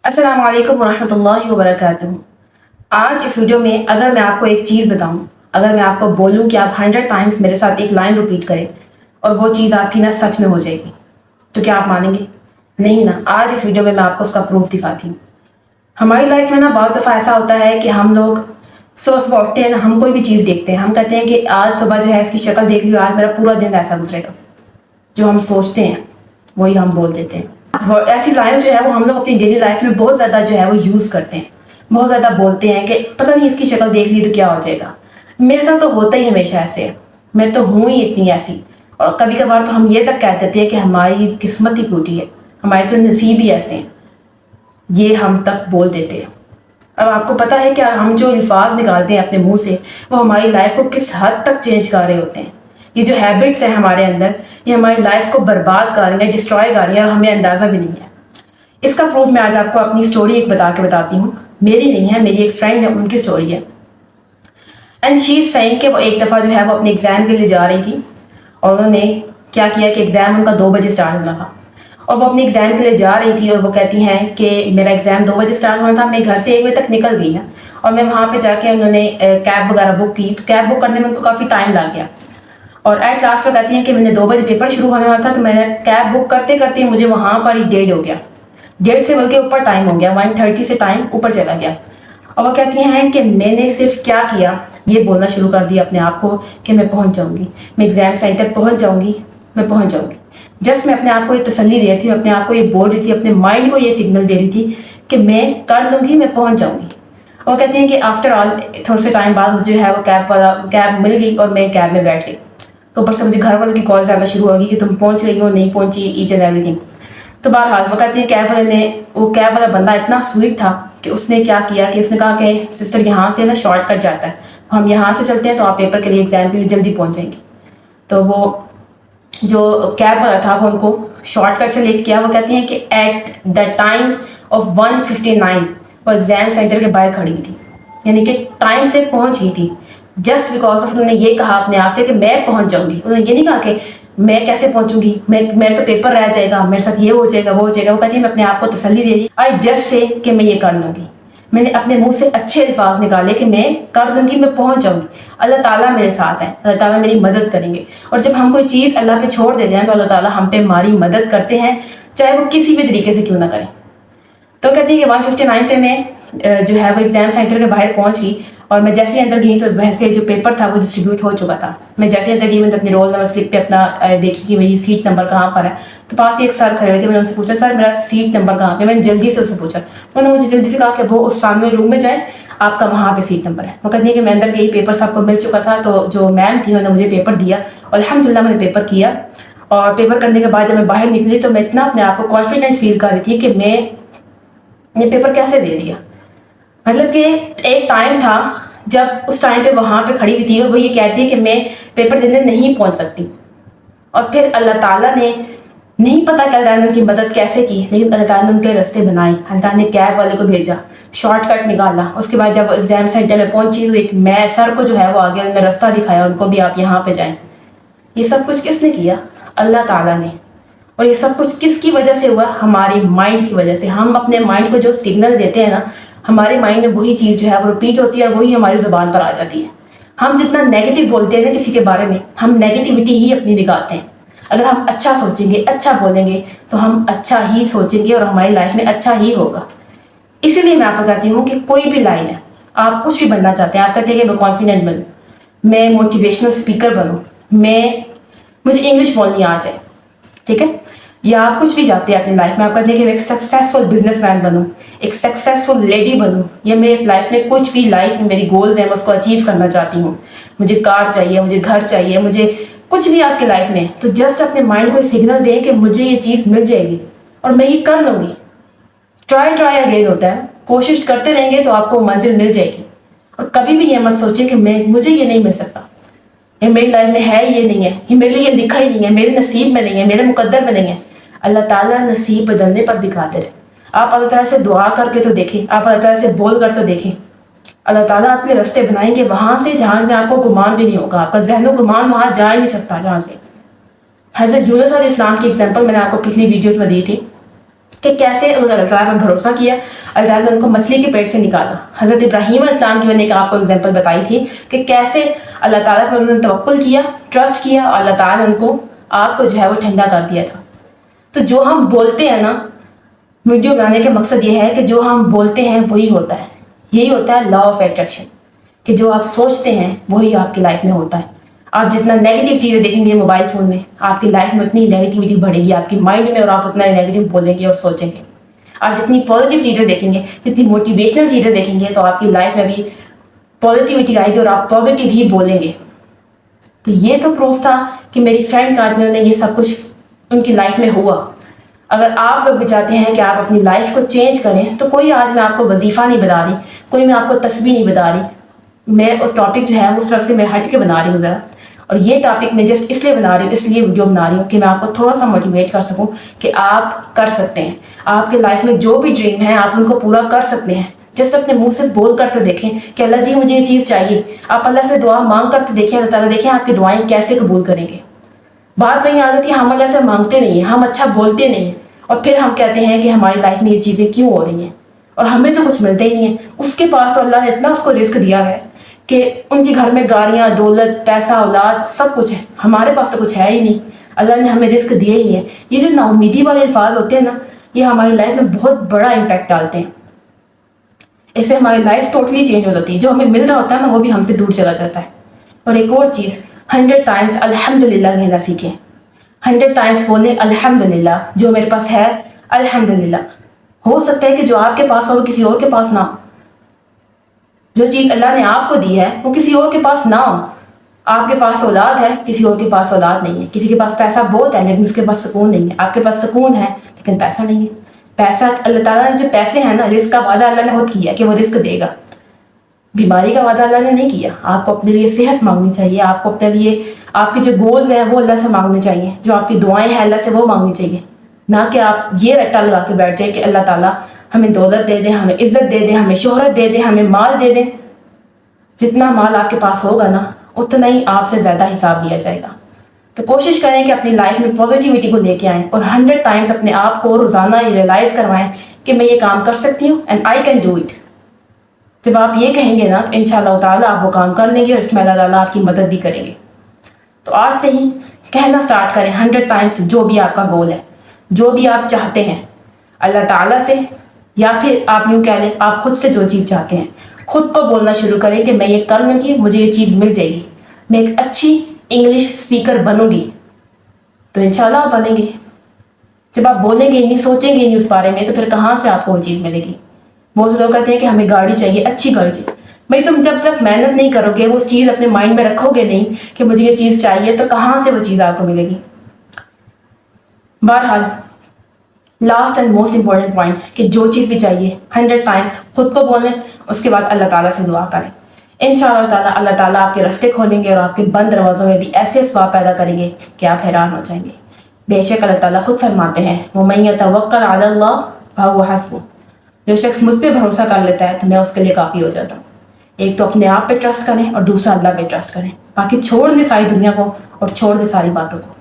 السلام علیکم ورحمۃ اللہ وبرکاتہ۔ آج اس ویڈیو میں اگر میں آپ کو ایک چیز بتاؤں، اگر میں آپ کو بولوں کہ آپ 100 ٹائمز میرے ساتھ ایک لائن ریپیٹ کریں اور وہ چیز آپ کی نا سچ میں ہو جائے گی، تو کیا آپ مانیں گے؟ نہیں نا۔ آج اس ویڈیو میں آپ کو اس کا پروف دکھاتی ہوں۔ ہماری لائف میں نا بہت دفعہ ایسا ہوتا ہے کہ ہم لوگ صبح اٹھتے ہیں نا، ہم کوئی بھی چیز دیکھتے ہیں، ہم کہتے ہیں کہ آج صبح جو ہے اس کی شکل دیکھ لی، آج میرا پورا دن ایسا گزرے گا۔ جو ہم سوچتے ہیں وہی ہم بول دیتے ہیں۔ ایسی لائن جو ہے وہ ہم لوگ اپنی ڈیلی لائف میں بہت زیادہ جو ہے وہ یوز کرتے ہیں، بہت زیادہ بولتے ہیں کہ پتہ نہیں اس کی شکل دیکھ لی تو کیا ہو جائے گا۔ میرے ساتھ تو ہوتا ہی ہمیشہ ایسے ہے، میں تو ہوں ہی اتنی ایسی۔ اور کبھی کبھار تو ہم یہ تک کہہ دیتے ہیں کہ ہماری قسمت ہی ٹوٹی ہے، ہمارے تو نصیب ہی ایسے ہیں، یہ ہم تک بول دیتے ہیں۔ اب آپ کو پتہ ہے کہ ہم جو الفاظ نکالتے ہیں اپنے منہ سے وہ ہماری لائف کو کس حد تک چینج کر رہے ہوتے ہیں۔ یہ جو ہیبٹس ہیں ہمارے اندر، یہ ہماری لائف کو برباد کر رہی ہیں، ڈسٹرائے کر رہی ہیں، اور ہمیں اندازہ بھی نہیں ہے۔ اس کا پروف میں آج آپ کو اپنی سٹوری ایک بتاتی ہوں۔ میری نہیں ہے، میری ایک فرینڈ ہے، ان کی سٹوری ہے۔ اینڈ شی از سیئنگ کہ وہ ایک دفعہ جو ہے وہ اپنے ایگزام کے لیے جا رہی تھی، اور انہوں نے کیا کیا کہ ایگزام ان کا 2 بجے اسٹارٹ ہونا تھا، اور وہ اپنے ایگزام کے لیے جا رہی تھی، اور وہ کہتی ہیں کہ میرا ایگزام 2 بجے اسٹارٹ ہونا تھا، میں گھر سے 1 بجے تک نکل گئی نا، اور میں وہاں پہ جا کے انہوں نے کیب وغیرہ بک کی، تو کیب بک کرنے میں ان کو کافی ٹائم لگ گیا، اور ایٹ لاسٹ وہ کہتی ہیں کہ میں نے 2 بجے پیپر شروع ہونے والا تھا، تو میں نے کیب بک کرتے کرتے مجھے وہاں پر ہی 1:30 ہو گیا، 1:30 سے بلکہ اوپر ٹائم ہو گیا، 1:30 سے ٹائم اوپر چلا گیا۔ اور وہ کہتی ہیں کہ میں نے صرف کیا کیا، یہ بولنا شروع کر دیا اپنے آپ کو کہ میں پہنچ جاؤں گی، میں ایگزام سینٹر پہنچ جاؤں گی، میں پہنچ جاؤں گی۔ جسٹ میں اپنے آپ کو یہ تسلی دے رہی تھی، میں اپنے آپ کو یہ بول رہی تھی، اپنے مائنڈ کو یہ سگنل دے رہی تھی کہ میں کر لوں گی، میں پہنچ جاؤں گی۔ اور کہتی ہیں کہ آفٹر آل تھوڑے سے ٹائم بعد مجھے ہے وہ کیب مل گئی، اور میں کیب میں بیٹھ گئی، تو اوپر سے مجھے گھر والوں کی کالز آنا شروع ہو گئی کہ تم پہنچ گئی ہو، نہیں پہنچی، ایچ اینڈ ایوری تھنگ۔ تو بہرحال وہ کہتی ہیں وہ کیب والا بندہ اتنا سویٹ تھا کہ اس نے کیا کیا کہ اس نے کہا کہ سسٹر یہاں سے نا شارٹ کٹ جاتا ہے، ہم یہاں سے چلتے ہیں تو آپ پیپر کے لیے ایگزام کے لیے جلدی پہنچ جائیں گے۔ تو وہ جو کیب والا تھا وہ ان کو شارٹ کٹ سے لے کے کیا، وہ کہتی ہیں کہ ایٹ دا ٹائم آف 1:59 وہ ایگزام سینٹر کے باہر کھڑی ہوئی تھی، یعنی کہ ٹائم سے پہنچ گئی تھی، جسٹ بیکاز آف انہوں نے یہ کہا اپنے آپ سے کہ میں پہنچ جاؤں گی۔ انہوں نے یہ نہیں کہا کہ میں کیسے پہنچوں گی، میرے تو پیپر رہ جائے گا، میرے ساتھ یہ ہو جائے گا، وہ ہو جائے گا۔ وہ کہتی ہے میں اپنے آپ کو تسلی دے رہی، آئی جسٹ سے کہ میں یہ کر لوں گی۔ میں نے اپنے منہ سے اچھے الفاظ نکالے کہ میں کر لوں گی، میں پہنچ جاؤں گی، اللہ تعالیٰ میرے ساتھ ہے، اللہ تعالیٰ میری مدد کریں گے۔ اور جب ہم کوئی چیز اللہ پہ چھوڑ دیتے ہیں تو اللہ تعالیٰ ہم پہ ہماری مدد کرتے ہیں، چاہے وہ کسی بھی طریقے سے کیوں نہ کریں۔ تو کہتی ہے کہ 1:59 پہ میں جو ہے وہ ایگزام سینٹر کے باہر پہنچ گئی، اور میں جیسے اندر گئی تو ویسے جو پیپر تھا وہ ڈسٹریبیوٹ ہو چکا تھا۔ میں جیسے اندر گئی، میں اپنی رول نمبر سلپ پہ اپنا دیکھی کہ میری سیٹ نمبر کہاں پر ہے، تو پاس ہی ایک سر کھڑے ہوئے تھے، میں نے ان سے پوچھا سر میرا سیٹ نمبر کہاں پہ، میں نے جلدی سے اس سے پوچھا، انہوں نے مجھے جلدی سے کہا کہ وہ اس سامنے روم میں جائیں، آپ کا وہاں پہ سیٹ نمبر ہے۔ وہ کہتی ہے کہ میں اندر گئی، پیپر سب کو مل چکا تھا، تو جو میم تھی انہوں نے مجھے پیپر دیا، اور الحمدللہ میں نے پیپر کیا، اور پیپر کرنے کے بعد جب میں باہر نکلی تو میں اتنا اپنے آپ کو کانفیڈنٹ فیل کر رہی تھی کہ میں نے پیپر کیسے دے دیا۔ مطلب کہ ایک ٹائم تھا جب اس ٹائم پہ وہاں پہ کھڑی ہوئی تھی، اور وہ یہ کہتی ہے کہ میں پیپر دینے نہیں پہنچ سکتی، اور پھر اللہ تعالیٰ نے نہیں پتا کہ اللہ تعالیٰ نے ان کی مدد کیسے کی، لیکن اللہ تعالیٰ نے ان کے راستے بنائے، اللہ تعالیٰ نے کیب والے کو بھیجا، شارٹ کٹ نکالا۔ اس کے بعد جب وہ ایگزام سینٹر میں پہنچی تو ایک میں سر کو جو ہے وہ آگے انہوں نے راستہ دکھایا ان کو بھی، آپ یہاں پہ جائیں۔ یہ سب کچھ کس نے کیا؟ اللہ تعالیٰ نے۔ اور یہ سب کچھ کس کی وجہ سے ہوا؟ ہماری مائنڈ کی وجہ سے۔ ہم اپنے مائنڈ کو جو سگنل دیتے ہیں نا، ہمارے مائنڈ میں وہی چیز جو ہے وہ ریپیٹ ہوتی ہے، اور وہی ہماری زبان پر آ جاتی ہے۔ ہم جتنا نیگیٹو بولتے ہیں نا کسی کے بارے میں، ہم نیگیٹیوٹی ہی اپنی نکالتے ہیں۔ اگر ہم اچھا سوچیں گے، اچھا بولیں گے، تو ہم اچھا ہی سوچیں گے، اور ہماری لائف میں اچھا ہی ہوگا۔ اسی لیے میں آپ کو کہتی ہوں کہ کوئی بھی لائن ہے، آپ کچھ بھی بننا چاہتے ہیں، آپ کہتے ہیں کہ میں کانفیڈنٹ بنوں، میں موٹیویشنل اسپیکر بنوں، مجھے انگلش بولنی آ جائے، ٹھیک ہے، یا آپ کچھ بھی چاہتے ہیں اپنی لائف میں، آپ کہتے ہیں کہ میں ایک سکسیزفل بزنس مین بنوں، ایک سکسیزفل لیڈی بنوں، یا میری لائف میں کچھ بھی لائف میں میری گولز ہیں میں اس کو اچیو کرنا چاہتی ہوں، مجھے کار چاہیے، مجھے گھر چاہیے، مجھے کچھ بھی آپ کی لائف میں، تو جسٹ اپنے مائنڈ کو سگنل دیں کہ مجھے یہ چیز مل جائے گی اور میں یہ کر لوں گی۔ ٹرائی اگین ہوتا ہے، کوشش کرتے رہیں گے تو آپ کو منزل مل جائے گی۔ اور کبھی بھی یہ مت سوچیں کہ مجھے یہ نہیں مل سکتا، یہ میری لائف میں ہے، یہ نہیں ہے، یہ میرے لیے لکھا ہی نہیں ہے، میرے نصیب میں نہیں ہے، میرے مقدر میں نہیں ہے۔ اللہ تعالیٰ نصیب بدلنے پر بھی قادر ہے۔ آپ اللہ تعالیٰ سے دعا کر کے تو دیکھیں، آپ اللہ تعالیٰ سے بول کر تو دیکھیں، اللہ تعالیٰ آپ کے راستے بنائیں گے وہاں سے جہاں میں آپ کو گمان بھی نہیں ہوگا، آپ کا ذہن و گمان وہاں جا ہی نہیں سکتا جہاں سے۔ حضرت یونس علیہ السلام کی ایگزامپل میں نے آپ کو پچھلی ویڈیوز میں دی تھی کہ کیسے اللہ تعالیٰ پر بھروسہ کیا، اللہ تعالیٰ نے ان کو مچھلی کے پیٹ سے نکالا۔ حضرت ابراہیم علیہ السلام کی میں نے ایک آپ کو اگزامپل بتائی تھی کہ کیسے اللہ تعالیٰ پر انہوں نے توکل کیا، ٹرسٹ کیا، اور اللہ تعالیٰ نے ان کو آگ کو جو ہے وہ ٹھنڈا کر دیا تھا۔ تو جو ہم بولتے ہیں نا، ویڈیو بنانے کا مقصد یہ ہے کہ جو ہم بولتے ہیں وہی ہوتا ہے۔ یہی ہوتا ہے لا آف اٹریکشن، کہ جو آپ سوچتے ہیں وہی آپ کی لائف میں ہوتا ہے۔ آپ جتنا نیگیٹو چیزیں دیکھیں گے موبائل فون میں، آپ کی لائف میں اتنی نیگیٹیوٹی بڑھے گی آپ کی مائنڈ میں، اور آپ اتنا نیگیٹو بولیں گے اور سوچیں گے۔ آپ جتنی پازیٹیو چیزیں دیکھیں گے، جتنی موٹیویشنل چیزیں دیکھیں گے، تو آپ کی لائف میں بھی پازیٹیوٹی آئے گی اور آپ پازیٹیو ہی بولیں گے۔ تو یہ تو پروف تھا کہ میری فرینڈ کا جنہوں نے یہ سب کچھ ان کی لائف میں ہوا۔ اگر آپ لوگ بھی چاہتے ہیں کہ آپ اپنی لائف کو چینج کریں، تو کوئی آج میں آپ کو وظیفہ نہیں بتا رہی، کوئی میں آپ کو تسبیح نہیں بتا رہی، میں اس ٹاپک جو ہے اس طرف سے میں ہٹ کے بنا رہی ہوں ذرا۔ اور یہ ٹاپک میں جسٹ اس لیے بنا رہی ہوں، اس لیے ویڈیو بنا رہی ہوں کہ میں آپ کو تھوڑا سا موٹیویٹ کر سکوں کہ آپ کر سکتے ہیں۔ آپ کے لائف میں جو بھی ڈریم ہے آپ ان کو پورا کر سکتے ہیں۔ جس اپنے منہ سے بول کر تو دیکھیں کہ اللہ جی مجھے یہ چیز چاہیے، آپ اللہ سے دعا مانگ کر تو دیکھیں، اللہ تعالیٰ دیکھیں آپ کی دعائیں کیسے قبول کریں گے۔ بات وہیں آ جاتی ہے ہم اللہ سے مانگتے نہیں ہیں، ہم اچھا بولتے نہیں ہیں، اور پھر ہم کہتے ہیں کہ ہماری لائف میں یہ چیزیں کیوں ہو رہی ہیں اور ہمیں تو کچھ ملتا ہی نہیں ہے۔ اس کے پاس تو اللہ نے اتنا اس کو رزق دیا ہے کہ ان کے گھر میں گاڑیاں، دولت، پیسہ، اولاد سب کچھ ہے، ہمارے پاس تو کچھ ہے ہی نہیں، اللہ نے ہمیں رزق دیا ہی نہیں ہے۔ یہ جو نا امیدی والے الفاظ ہوتے ہیں نا، یہ ہماری لائف میں بہت بڑا امپیکٹ ڈالتے ہیں۔ اس سے ہماری لائف ٹوٹلی چینج ہو جاتی ہے، جو ہمیں مل رہا ہوتا ہے نا وہ بھی ہم سے دور چلا جاتا ہے۔ اور ایک اور چیز، 100 ٹائمس الحمدللہ کہنا سیکھیں۔ 100 ٹائمس بولیں الحمدللہ، جو میرے پاس ہے الحمدللہ۔ ہو سکتا ہے کہ جو آپ کے پاس ہو وہ کسی اور کے پاس نہ ہو، جو چیز اللہ نے آپ کو دی ہے وہ کسی اور کے پاس نہ ہو۔ آپ کے پاس اولاد ہے، کسی اور کے پاس اولاد نہیں ہے، کسی کے پاس پیسہ بہت ہے لیکن اس کے پاس سکون نہیں ہے، آپ کے پاس سکون ہے لیکن پیسہ نہیں ہے۔ پیسہ اللہ تعالیٰ نے جو پیسے ہیں نا، رزق کا وعدہ اللہ نے خود کیا کہ وہ رزق دے گا، بیماری کا وعدہ اللہ نے نہیں کیا۔ آپ کو اپنے لیے صحت مانگنی چاہیے، آپ کو اپنے لیے آپ کے جو گولز ہیں وہ اللہ سے مانگنے چاہیے، جو آپ کی دعائیں ہیں اللہ سے وہ مانگنی چاہیے، نہ کہ آپ یہ رٹا لگا کے بیٹھ جائیں کہ اللہ تعالیٰ ہمیں دولت دے دیں، ہمیں عزت دے دیں، ہمیں شہرت دے دیں، ہمیں مال دے دیں۔ جتنا مال آپ کے پاس ہوگا نا اتنا ہی آپ سے زیادہ حساب لیا جائے گا۔ تو کوشش کریں کہ اپنی لائف میں پازیٹیوٹی کو لے کے آئیں، اور 100 ٹائمس اپنے آپ کو روزانہ یہ ریئلائز کروائیں کہ میں یہ کام کر سکتی ہوں and I can do it. جب آپ یہ کہیں گے نا تو انشاءاللہ تعالیٰ آپ وہ کام کر لیں گے، اور اس میں اللہ تعالیٰ آپ کی مدد بھی کریں گے۔ تو آج سے ہی کہنا سٹارٹ کریں 100 ٹائمس جو بھی آپ کا گول ہے، جو بھی آپ چاہتے ہیں اللہ تعالیٰ سے، یا پھر آپ یوں کہہ لیں آپ خود سے جو چیز چاہتے ہیں، خود کو بولنا شروع کریں کہ میں یہ کر لوں گی، مجھے یہ چیز مل جائے گی، میں ایک اچھی انگلش اسپیکر بنوں گی۔ تو انشاءاللہ آپ بنیں گے۔ جب آپ بولیں گے نہیں، سوچیں گے نہیں اس بارے میں، تو پھر کہاں سے آپ کو وہ چیز ملے گی؟ بہت سے لوگ کہتے ہیں کہ ہمیں گاڑی چاہیے، اچھی گاڑی چاہیے۔ بھائی تم جب تک محنت نہیں کرو گے، وہ چیز اپنے مائنڈ میں رکھو گے نہیں کہ مجھے یہ چیز چاہیے، تو کہاں سے وہ چیز آپ کو ملے گی؟ بہرحال last and most important point کہ جو چیز بھی چاہیے 100 ٹائمس خود کو بولیں، اس کے بعد اللہ تعالیٰ سے دعا کریں۔ انشاءاللہ تعالیٰ اللہ تعالیٰ آپ کے راستے کھولیں گے، اور آپ کے بند دروازوں میں بھی ایسے اسباب پیدا کریں گے کہ آپ حیران ہو جائیں گے۔ بے شک اللہ تعالیٰ خود فرماتے ہیں وَمَن يَتَوَكَّلْ عَلَى اللَّهِ فَهُوَ حَسْبُهُ، جو شخص مجھ پہ بھروسہ کر لیتا ہے تو میں اس کے لیے کافی ہو جاتا ہوں۔ ایک تو اپنے آپ پہ ٹرسٹ کریں، اور دوسرا اللہ پہ ٹرسٹ کریں، باقی چھوڑ دیں ساری دنیا کو اور چھوڑ دیں ساری باتوں کو۔